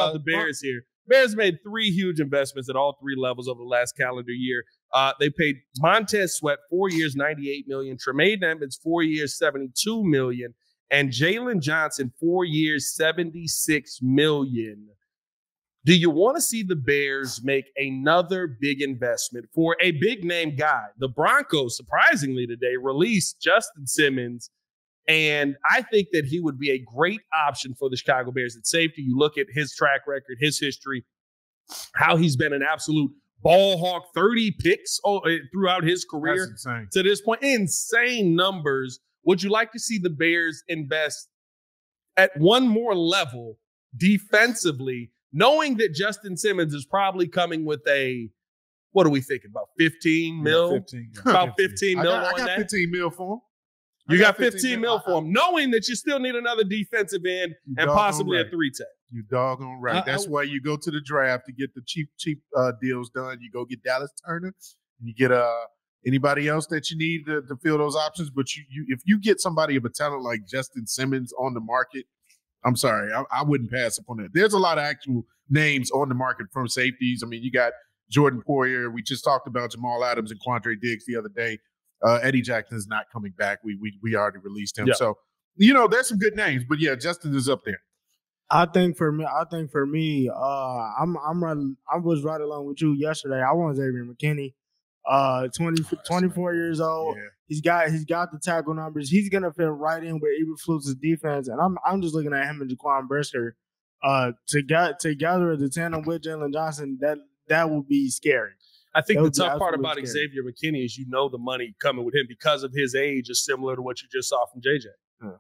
about the Bears here. Bears made 3 huge investments at all 3 levels over the last calendar year. They paid Montez Sweat 4 years, $98 million. Tremaine Edmonds 4 years, $72 million. And Jalen Johnson 4 years, $76 million. Do you want to see the Bears make another big investment for a big-name guy? The Broncos, surprisingly today, released Justin Simmons, and I think that he would be a great option for the Chicago Bears at safety. You look at his track record, his history, how he's been an absolute ball hawk, 30 picks throughout his career to this point. Insane numbers. Would you like to see the Bears invest at one more level defensively, knowing that Justin Simmons is probably coming with what are we thinking, about 15 mil? 15, yeah. About 15 mil on that? I got 15 mil for him. You got 15 mil for him, knowing that you still need another defensive end and possibly a 3-tech. You doggone right. That's why you go to the draft to get the cheap deals done. You go get Dallas Turner. You get anybody else that you need to fill those options. But if you get somebody of a talent like Justin Simmons on the market, I'm sorry, I wouldn't pass up on that. There's a lot of actual names on the market from safeties. I mean, you got Jordan Poyer. We just talked about Jamal Adams and Quandre Diggs the other day. Eddie Jackson is not coming back. We already released him. Yeah. So, there's some good names. But, yeah, Justin is up there. I think for me, I was right along with you yesterday. I want Xavier McKinney. 24 years old. Yeah. He's got the tackle numbers. He's gonna fit right in with Eberflus' defense. And I'm just looking at him and Jaquan Brisker together as a tandem with Jalen Johnson. That would be scary. I think the tough part about Xavier McKinney is the money coming with him because of his age is similar to what you just saw from JJ. Yeah.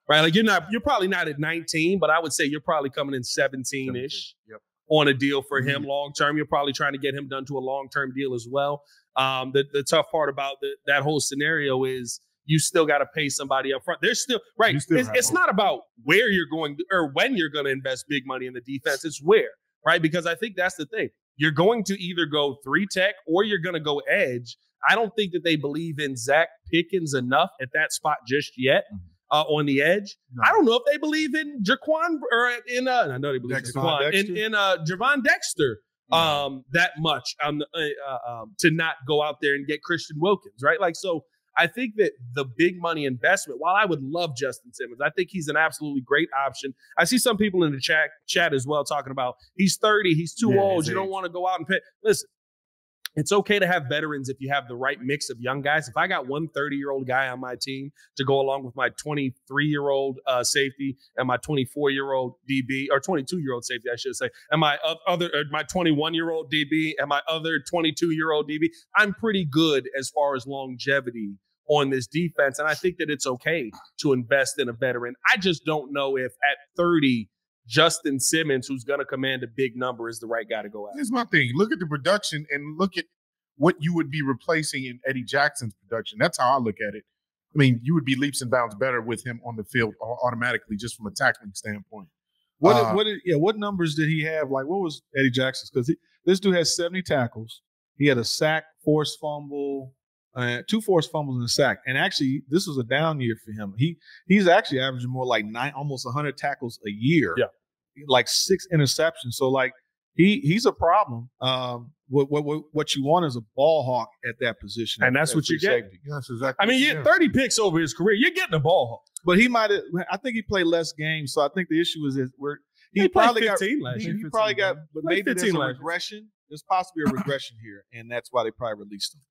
Right. Like you're probably not at 19, but I would say you're probably coming in 17-ish. Yep. On a deal for him long term. You're probably trying to get him done to a long term deal as well. The tough part about that whole scenario is you still got to pay somebody up front. There's still right. It's not about where you're going or when you're going to invest big money in the defense. It's where, right? Because I think that's the thing. You're going to either go 3-tech or you're going to go edge. I don't think that they believe in Zach Pickens enough at that spot just yet. On the edge. No. I don't know if they believe in Jaquan or I know they believe in Jaquan in Javon Dexter that much to not go out there and get Christian Wilkins, right? Like, so I think that the big money investment, while I would love Justin Simmons, I think he's an absolutely great option. I see some people in the chat as well talking about he's 30, he's too old, you don't want to go out and pay. Listen, it's okay to have veterans if you have the right mix of young guys. If I got one 30-year-old guy on my team to go along with my 23-year-old safety and my 24-year-old DB, or 22-year-old safety, I should say, and my 21-year-old DB and my other 22-year-old DB, I'm pretty good as far as longevity on this defense. And I think that it's okay to invest in a veteran. I just don't know if at 30, Justin Simmons, who's going to command a big number, is the right guy to go after. Here's my thing. Look at the production and look at what you would be replacing in Eddie Jackson's production. That's how I look at it. I mean, you would be leaps and bounds better with him on the field automatically just from a tackling standpoint. What numbers did he have? Like, what was Eddie Jackson's? Because this dude has 70 tackles. He had a sack, forced fumble, 2 forced fumbles and a sack. And actually, this was a down year for him. He's actually averaging more like almost 100 tackles a year. Yeah. Like 6 interceptions. So like he's a problem. What you want is a ball hawk at that position. And that's what you get. That's exactly. I mean, you get 30 picks over his career. You're getting a ball hawk. But I think he played less games. So I think the issue is he probably got 15 last year. He probably got, but maybe there's a regression. There's possibly a regression here, and that's why they probably released him.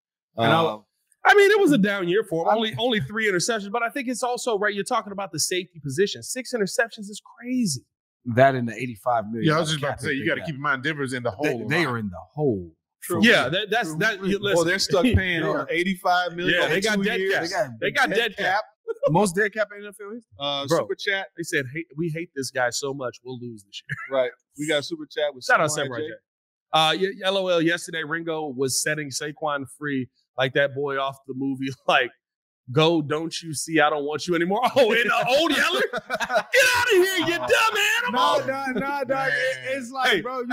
I mean, it was a down year for him. Only 3 interceptions, but I think it's also right. You're talking about the safety position. 6 interceptions is crazy. That in the $85 million. Yeah, I was just about to say you got to keep in mind Denver's in the hole. They are in the hole. True. Yeah, that's that. Well, they're stuck paying $85 million. Yeah, they got dead cap. They got dead cap. Most dead cap in the NFL. Super chat. They said, "Hey, we hate this guy so much, we'll lose this year." Right. We got super chat with shout out Samurai J. LOL. Yesterday, Ringo was setting Saquon free like that boy off the movie. Like, go, don't you see? I don't want you anymore. Oh, and Old Yeller, get out of here, you dumb animal. No. It's like, bro,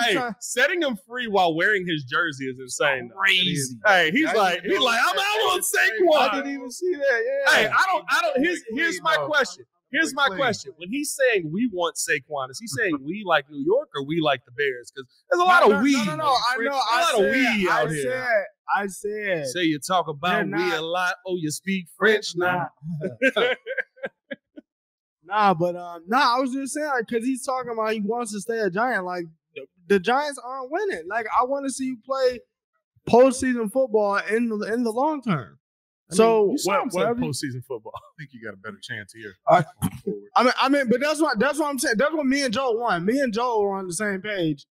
setting him free while wearing his jersey is insane. Crazy. He's like, I'm out on Saquon. I didn't even see that. Yeah. Hey, I don't. Here's my question. here's my question. When he's saying we want Saquon, is he saying we like New York or we like the Bears? Because there's a lot of we. No. I know. A lot of we out here. I said. Say you talk about we a lot. Oh, you speak French now. I was just saying because he's talking about he wants to stay a Giant. Like the Giants aren't winning. Like I want to see you play postseason football in the long term. You postseason football. I think you got a better chance here. I mean, but that's what I'm saying. That's what me and Joe want. Me and Joe were on the same page.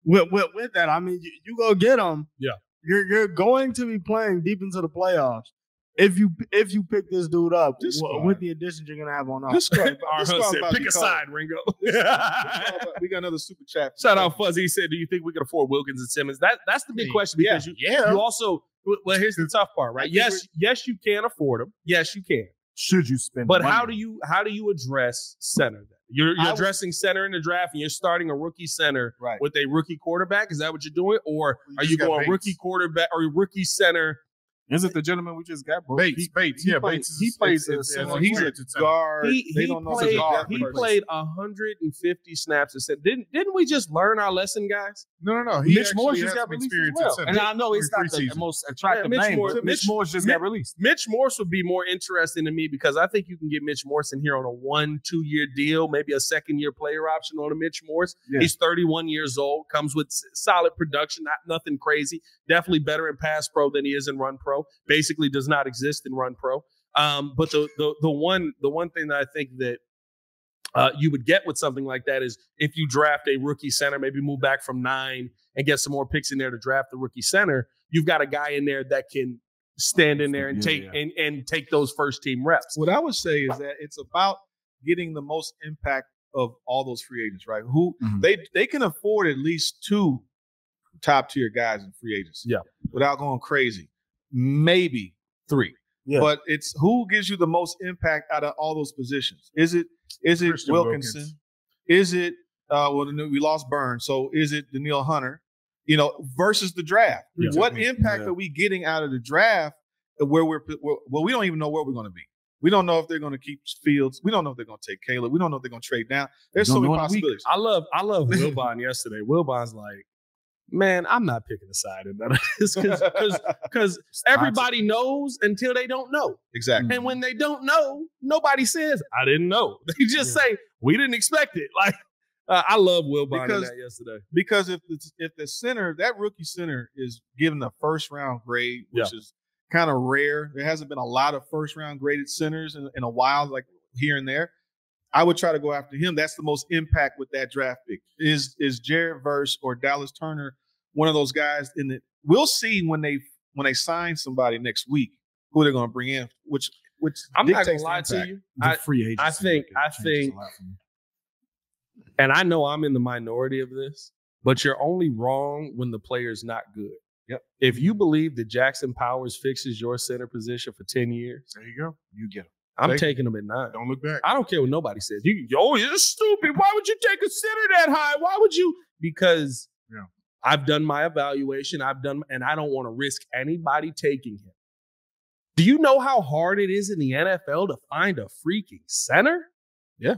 With that, I mean, you go get them. Yeah, you're going to be playing deep into the playoffs if you pick this dude up with the additions you're gonna have on offense. Pick a side, Ringo. We got another super chat. Shout out Fuzzy. He said, "Do you think we can afford Wilkins and Simmons?" That's the big question because you also. Well, here's the tough part, right? Yes, you can afford them. Yes, you can. Should you spend? But money? how do you address center? Then you're addressing center in the draft, and you're starting a rookie center with a rookie quarterback. Is that what you're doing, or are you going rookie quarterback or rookie center? Is it the gentleman we just got? Bates. Bates. He plays. He's a guard. He played 150 snaps. And said, didn't we just learn our lesson, guys? No. Mitch Morse just got released as well. And I know it's not the most attractive name, but Mitch Morse just got released. Mitch Morse would be more interesting to me because I think you can get Mitch Morse in here on a 1-2 year deal, maybe a second-year player option on a Mitch Morse. Yeah. He's 31 years old, comes with solid production, nothing crazy. Definitely better in pass pro than he is in run pro. Basically does not exist in run pro. But the one thing that I think that you would get with something like that is if you draft a rookie center, maybe move back from 9 and get some more picks in there to draft the rookie center. You've got a guy in there that can stand in there and take those first team reps. What I would say is that it's about getting the most impact of all those free agents, right? Who they can afford at least 2 top tier guys in free agency. Yeah. Without going crazy. Maybe 3. Yeah. But it's who gives you the most impact out of all those positions? Is it Wilkinson? Is it we lost Burns, so is it Danielle Hunter? Versus the draft. Yeah. What impact are we getting out of the draft where we don't even know where we're going to be. We don't know if they're going to keep Fields. We don't know if they're going to take Caleb. We don't know if they're going to trade down. There's so many possibilities. I love Wilbon yesterday. Wilbon's like, man, I'm not picking a side in none of this because everybody knows until they don't know. Exactly. And when they don't know, nobody says, I didn't know. They just say, we didn't expect it. Like, I love Wilbon in that yesterday. Because if the center, that rookie center is given a first-round grade, which is kind of rare. There hasn't been a lot of first-round graded centers in a while, like here and there. I would try to go after him. That's the most impact with that draft pick. Is Jared Verse or Dallas Turner one of those guys in the? We'll see when they sign somebody next week who they're going to bring in. Which I'm not going to lie to you. Free agent. I think, and I know I'm in the minority of this, but you're only wrong when the player's not good. Yep. If you believe that Jackson Powers fixes your center position for 10 years, there you go. You get him. I'm taking him at 9. Don't look back. I don't care what nobody says. You're stupid. Why would you take a center that high? Why would you? Because I've done my evaluation. And I don't want to risk anybody taking him. Do you know how hard it is in the NFL to find a freaking center? Yeah.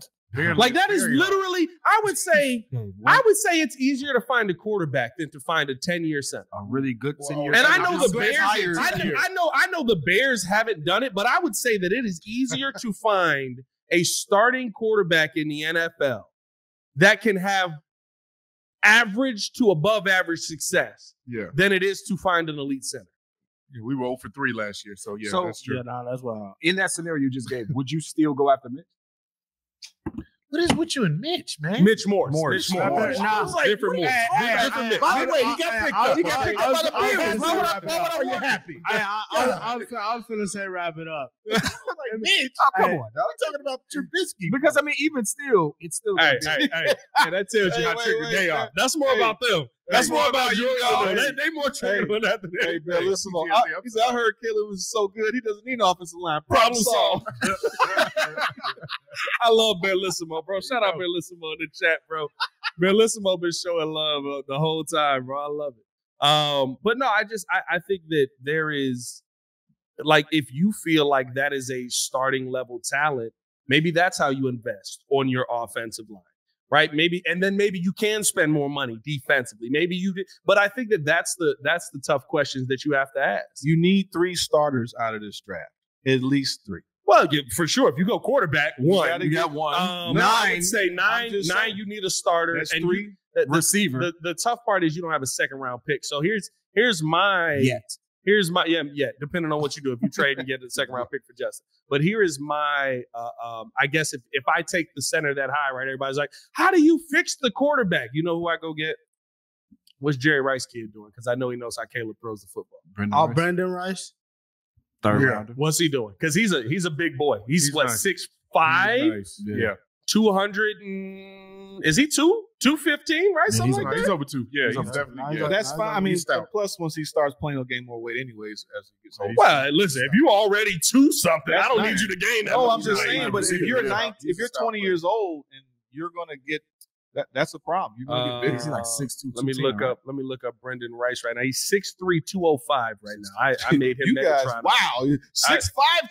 Like that is literally, I would say it's easier to find a quarterback than to find a 10-year center. A really good 10-year center. And I know the Bears. I know the Bears haven't done it, but I would say that it is easier to find a starting quarterback in the NFL that can have average to above average success than it is to find an elite center. Yeah, we were 0 for 3 last year, so that's true. Yeah, that's wild. In that scenario you just gave, would you still go after Mitch? What is with you and Mitch, man? Mitch Morse. Different Morse. Different Mitch. By the way, he got picked up. He got picked up by the Bears. Why would you happy? I was going to say wrap it up. Like, Mitch, come on, dog. I'm talking about Trubisky. Because, I mean, even still, it's still. Hey, that tells you how triggered they are. That's more about them. That's more about you. They more triggered than that. Hey, man, listen, he said, I heard Caleb was so good, he doesn't need an offensive line. Problem solved. I love Bellissimo, bro. Shout out Bellissimo in the chat, bro. Bellissimo been showing love the whole time, bro. I love it. But no, I think that there is, like, if you feel like that is a starting level talent, Maybe that's how you invest on your offensive line, right? Maybe you can spend more money defensively. Maybe you did, but I think that's the tough questions that you have to ask. You need 3 starters out of this draft, at least 3. Well, for sure. If you go quarterback, one. You got one. 9. I would say 9. 9. You need a starter. That's and 3. Receiver. The tough part is you don't have a second round pick. So here's my depending on what you do, if you trade and get a second round pick for Justin. But here is my I guess if I take the center that high, right? Everybody's like, how do you fix the quarterback? You know who I go get? What's Jerry Rice kid doing? Because I know he knows how Caleb throws the football. Brendan Rice. Third rounder. What's he doing? Because he's a big boy. He's what, nice. 6'5"? Nice. Yeah. 200 and is he 215, right? Something like that. He's over 2. Yeah, he's definitely. Yeah. That's fine. I mean, plus once he starts playing, he'll gain more weight anyways as he gets older. Well, listen, if you already 2 something, I don't need you to gain that. Oh, I'm just saying. But if you're 20 years old and you're gonna get that's a problem. You're gonna get big. He's like 6'2". Let me look up Brendan Rice right now. He's 6'3", 205 right now. I made him. You guys, wow, 6'5",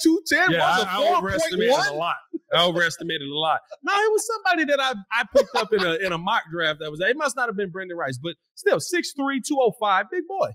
210. Yeah, I overestimated a lot. No, it was somebody that I picked up in a mock draft that was. It must not have been Brendan Rice, but still 6'3", 205, big boy.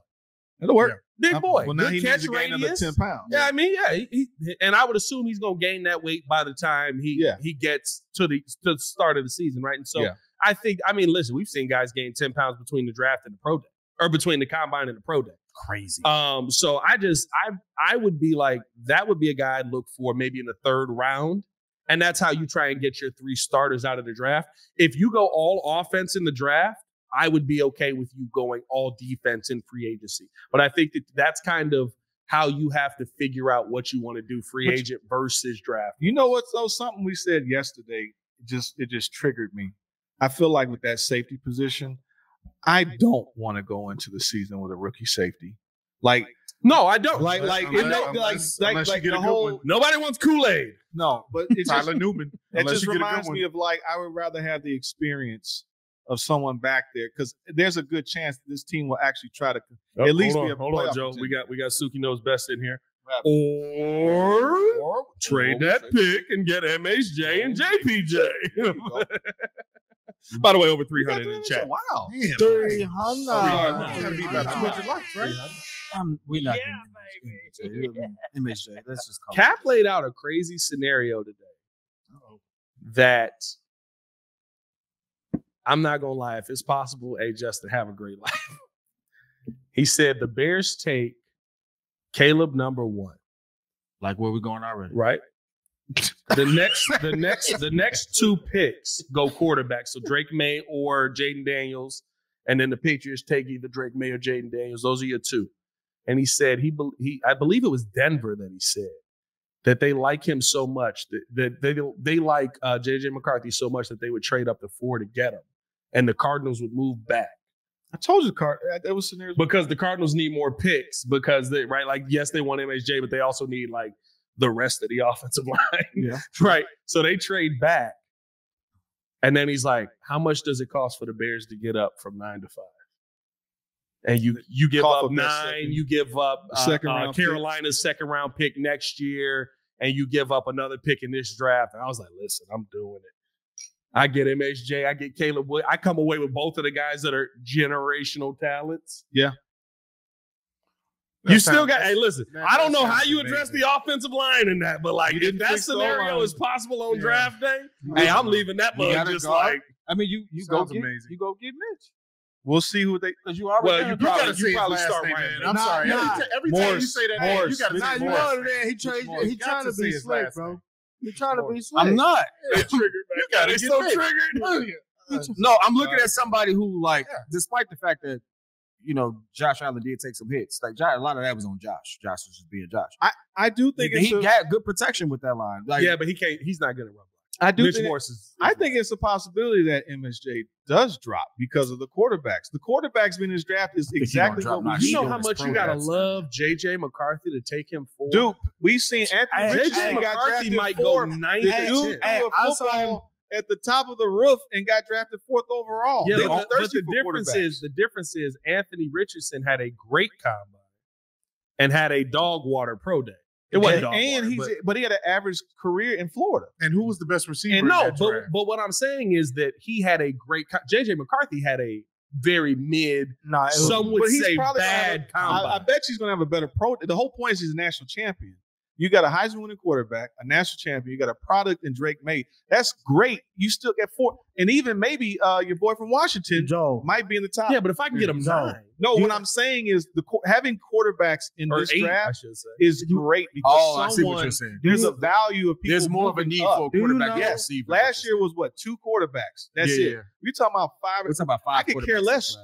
It'll work. Yeah. Big boy. Well, now good he catch needs to gain another 10 pounds. Yeah, I mean, he and I would assume he's going to gain that weight by the time he gets to the start of the season, right? And so I think, listen, we've seen guys gain 10 pounds between the draft and the pro day, or between the combine and the pro day. Crazy. So I would be like, that would be a guy I'd look for maybe in the 3rd round. And that's how you try and get your 3 starters out of the draft. If you go all offense in the draft, I would be okay with you going all defense in free agency. But I think that's kind of how you have to figure out what you want to do, free agent versus draft. You know what, though? Something we said yesterday, it just triggered me. I feel like with that safety position, I don't want to go into the season with a rookie safety. Like, no, I don't. Unless you get a good one. Nobody wants Kool-Aid. No, but it's Tyler Newman. It just reminds me of like, I would rather have the experience of someone back there, because there's a good chance this team will actually try to at least be a playoff. Hold on, Joe. We got Suki knows best in here. Or trade that pick and get MHJ and JPJ. By the way, over 300 in the chat. Wow. 300. Gotta be about 200 likes, right? We're not getting MHJ. Let's just call Cap laid out a crazy scenario today that I'm not going to lie. If it's possible, hey, Justin, have a great life. He said the Bears take Caleb number 1. Like where we going already. Right. The next 2 picks go quarterback. So Drake May or Jaden Daniels. And then the Patriots take either Drake May or Jaden Daniels. Those are your 2. And he said I believe it was Denver that he said that they like him so much that they like J.J. McCarthy so much that they would trade up to 4 to get him. And the Cardinals would move back. I told you that was scenarios because the Cardinals need more picks because they yes, they want MHJ, but they also need like the rest of the offensive line. Yeah. Right. So they trade back. And then he's like, how much does it cost for the Bears to get up from 9 to 5? And you give up 9, you give up Carolina's second round pick next year, and you give up another pick in this draft. And I was like, listen, I'm doing it. I get MHJ, I get Caleb Wood. I come away with both of the guys that are generational talents. Yeah. You still got, hey, listen, I don't know how you address the offensive line in that, but like if that scenario is possible on draft day, hey, I'm leaving that mug just like. I mean, you go get Mitch. We'll see who they. Because you already. You probably start right. I'm sorry. Every time you say that name, you got to say Morris. He trying to be slick, bro. He trying to be slick. I'm not. You got it so triggered. No, I'm looking at somebody who, like, despite the fact that, Josh Allen did take some hits. Like, a lot of that was on Josh. Josh was just being Josh. I do think he got good protection with that line. Like, yeah, but he can't. He's not going to run. I think it's a possibility that MSJ does drop because of the quarterbacks. The quarterbacks in his draft is exactly what we You know how much you gotta love J.J. McCarthy to take him forward. Dude, we've seen Anthony Richardson got drafted might go 9 to 10. I saw him at the top of the roof and got drafted 4th overall. Yeah, but the difference is Anthony Richardson had a great combine and had a dog water pro day. It wasn't dog and water, but he had an average career in Florida. And who was the best receiver? And in that draft? but what I'm saying is that he had a great. JJ McCarthy had a very mid. Some would say bad combine. I bet he's going to have a better pro. The whole point is he's a national champion. You got a Heisman winning quarterback, a national champion. You got a product in Drake May. That's great. You still get 4, and even maybe your boy from Washington Joe might be in the top. Yeah, but if I can get him 9. No, what I'm saying is having quarterbacks in Or this 8, draft I should say. is great because I see what you're saying. there's a value of people. There's more of a need for a quarterback. Yes, last year was what 2 quarterbacks. That's it. Yeah. You're talking about 5. We're talking about 5. I could care less.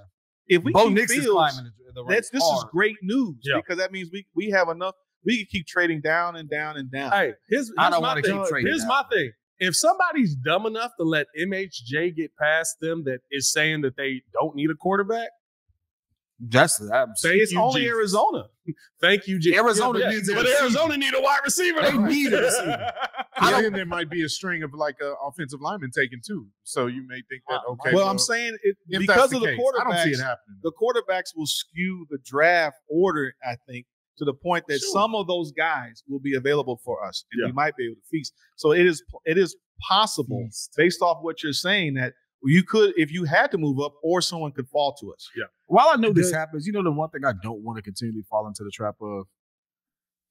If we Bo keep Nix is Fields, climbing the ranks this is hard. great news Yeah. because that means we have enough. We can keep trading down and down and down. Hey, I don't my want to thing. keep trading. Here's my thing. If somebody's dumb enough to let MHJ get past them, that is saying that they don't need a quarterback. That's It's only Jesus. Arizona. Thank you, Jesus. Arizona needs a but receiver. Arizona need a wide receiver. They need a receiver. And then there might be a string of like offensive linemen taken too. So you may think that okay. Well, I'm saying if because that's of the case, quarterbacks, I don't see it happening. the quarterbacks will skew the draft order. I think to the point that some of those guys will be available for us, and we might be able to feast. So it is possible based off what you're saying that you could, if you had to move up, or someone could fall to us. Yeah. While I know this happens, you know the one thing I don't want to continually fall into the trap of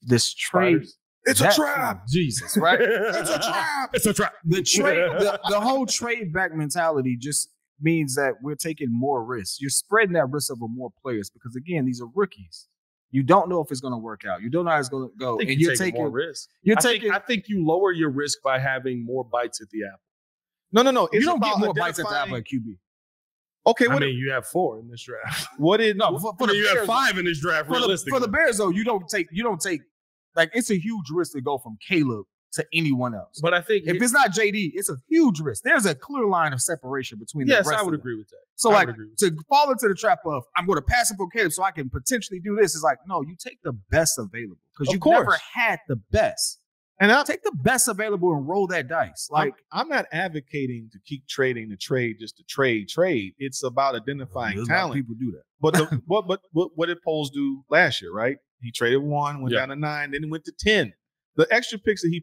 this trade. It's a trap. Jesus, right? It's a trap. It's a trap. The trade, the whole trade back mentality just means that we're taking more risks. You're spreading that risk over more players because again, these are rookies. You don't know if it's going to work out. You don't know how it's going to go, and you're taking more risk. I think you lower your risk by having more bites at the apple. No. You don't get more bites at the apple at QB. Okay, I mean, you have 4 in this draft. What did for the you Bears, have 5 in this draft? For the Bears, though, you don't take like it's a huge risk to go from Caleb to anyone else. But I think if it's not JD, it's a huge risk. There's a clear line of separation between the rest I of would them. agree with that. So like to fall into the trap of I'm going to pass it for Caleb so I can potentially do this is like no, you take the best available because you've never had the best. And I'll take the best available and roll that dice. Like I'm not advocating to keep trading the trade just to trade. It's about identifying talent. People do that. But what did Poles do last year, right? He traded 1, went down to 9, then he went to 10. The extra picks that he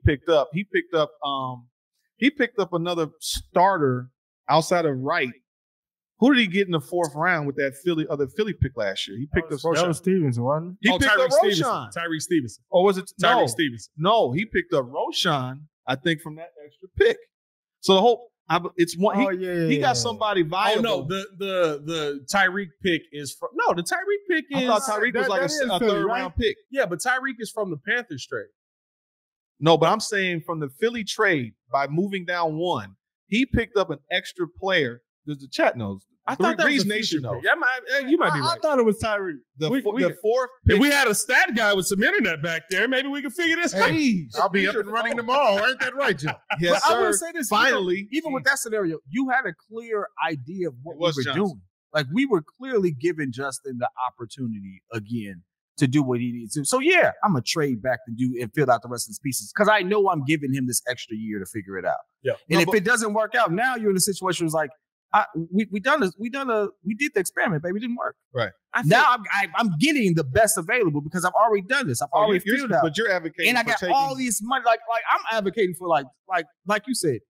picked up another starter outside of Wright. Who did he get in the 4th round with that Philly pick last year? He picked up That was Stevenson, wasn't He picked up Roshan. Tyreek Stevenson. Or was it Tyreek Stevenson? No, he picked up Roshan, I think, from that extra pick. So the whole it's one. He got somebody viable. Oh no, the Tyreek pick is from the Tyreek pick is. I thought Tyreek was like a 3rd round pick. Yeah, but Tyreek is from the Panthers trade. No, but I'm saying from the Philly trade by moving down 1, he picked up an extra player. Does the chat knows? I thought that was Nation knows. You might be right. I thought it was Tyreek. The 4th pick. If we had a stat guy with some internet back there, maybe we could figure this out. I'll be up and running tomorrow. Ain't that right, Joe? Yes, but sir. I want to say this. Finally, even with that scenario, you had a clear idea of what we were Johnson. doing. Like we were clearly giving Justin the opportunity again to do what he needs to. So yeah, I'm gonna trade back and fill out the rest of his pieces because I know I'm giving him this extra year to figure it out. Yeah. And if it doesn't work out, now you're in a situation where it's like, we did the experiment, baby. It didn't work. Right. Now I'm getting the best available because I've already done this. I've already figured out. But you're advocating, and I got all these money. Like I'm advocating for like you said,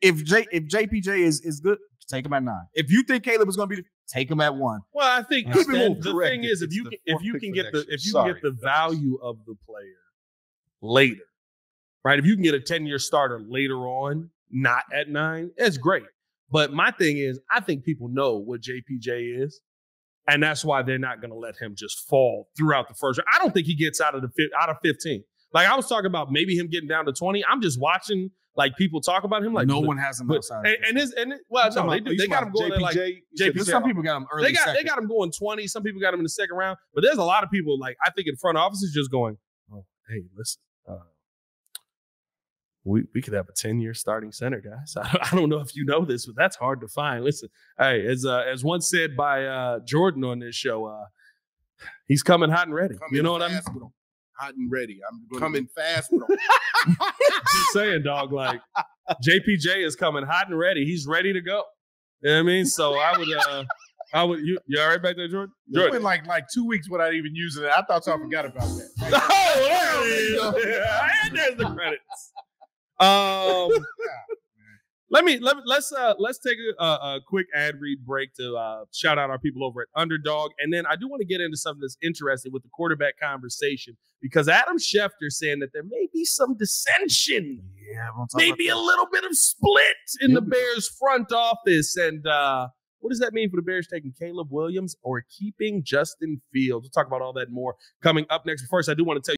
if JPJ is good, take him at 9. If you think Caleb is going to be, take him at 1. Well, I think the thing is, if you can get the value of the player later, right? If you can get a 10-year starter later on, not at 9, it's great. But my thing is, I think people know what JPJ is, and that's why they're not going to let him just fall throughout the first round. I don't think he gets out of 15. Like I was talking about, maybe him getting down to 20. I'm just watching like people talk about him like no one has him outside. They got him going there like JPJ. Some people got him early. They got him going 20. Some people got him in the 2nd round. But there's a lot of people like I think in front offices just going, oh, hey, listen. We could have a 10-year starting center, guys. I don't know if you know this, but that's hard to find. Listen, hey, as once said by Jordan on this show, he's coming hot and ready. You know what I mean? Hot and ready. I'm coming fast with him. Just saying, dog. Like JPJ is coming hot and ready. He's ready to go. You know what I mean? So I would. You all right back there, Jordan? It's been like 2 weeks without even using it. I thought y'all forgot about that. Oh, there it is. And there's the credits. Let's take a quick ad read break to shout out our people over at Underdog, and then I do want to get into something that's interesting with the quarterback conversation because Adam Schefter saying that there may be some dissension, maybe a little bit of split in the Bears front office, and what does that mean for the Bears taking Caleb Williams or keeping Justin Fields? We'll talk about all that and more coming up next. But first, I do want to tell you